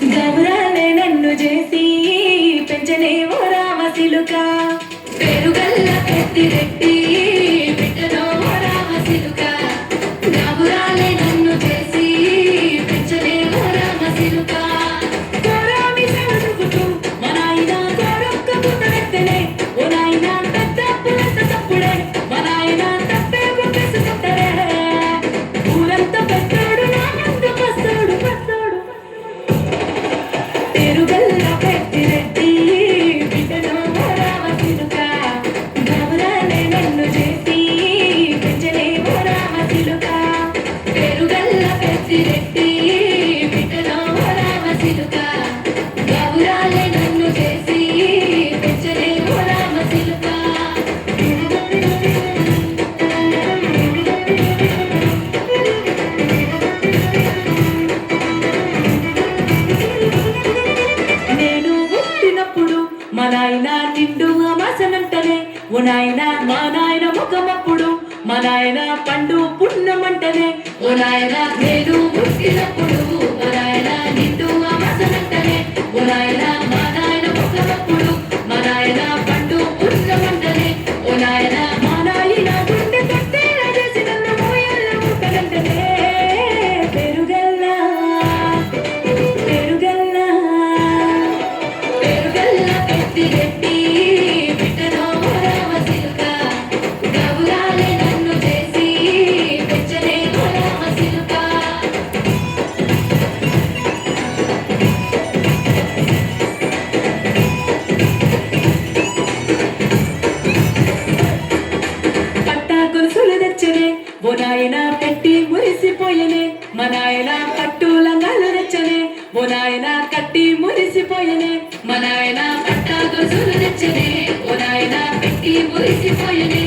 గౌరాలే నన్ను చేసి పెంచనేవో రామసిలుక పేరుగల్ల పెద్దిరెడ్డి బిడ్డనో రామసిలుక గౌరాలే నన్ను చేసి పెంచనేవో రామసిలుక కోరామి సడుగుతూ మా నాయన కోరొక్క పుట్టనెత్తనే ఓ నాయన పెద్ద పులస తప్పుడే మా నాయన తప్పే గుండెసు తట్టరే ఊరంతా పెద్దోడు నా ముందు పస్తోడు పస్తోడు పేరుగల్ల పెద్దిరెడ్డి బిడ్డనో రామసిలుక గౌరాలే నన్ను చేసి పెంచలేవో రామసిలుక పేరుగల్ల పెద్దిరెడ్డి బిడ్డనో రామసిలుక గౌరాలే నన్ను చేసి పెంచలేవో రామసిలుక నేను పుట్టినప్పుడు మా నాయన నిండు అమాసనంటనే ఓ నాయన మా నాయన ముఖమప్పుడు మా నాయన పండు పున్నమంటనే ఓ నాయన నేను పుట్టినప్పుడు మా నాయన నిండు అమాసనంటనే ఓ నాయన మా నాయన ముఖమప్పుడు మా నాయన పండు పున్నమంటనే ఓ నాయన మా నాయన గుండె కట్టేలా చేసి నన్ను మోయల్ల ముట్టనంటనే పెరుగల్ల పెరుగల్ల పేరుగల్ల పెద్దిరెడ్డి బిడ్డనో రామసిలుక గౌరాలే నన్ను చేసి పెంచలేవో రామసిలుక పట్టా గొలుసులు తెచ్చనే ఓ నాయన పెట్టి మురిసిపోయనే మా నాయన పట్టు లంగాలు తెచ్చనే ఓ నాయన కట్టి మురిసిపోయనే మా నాయన పట్టా గొలుసులు తెచ్చనే ఓ నాయన పెట్టి మురిసిపోయనే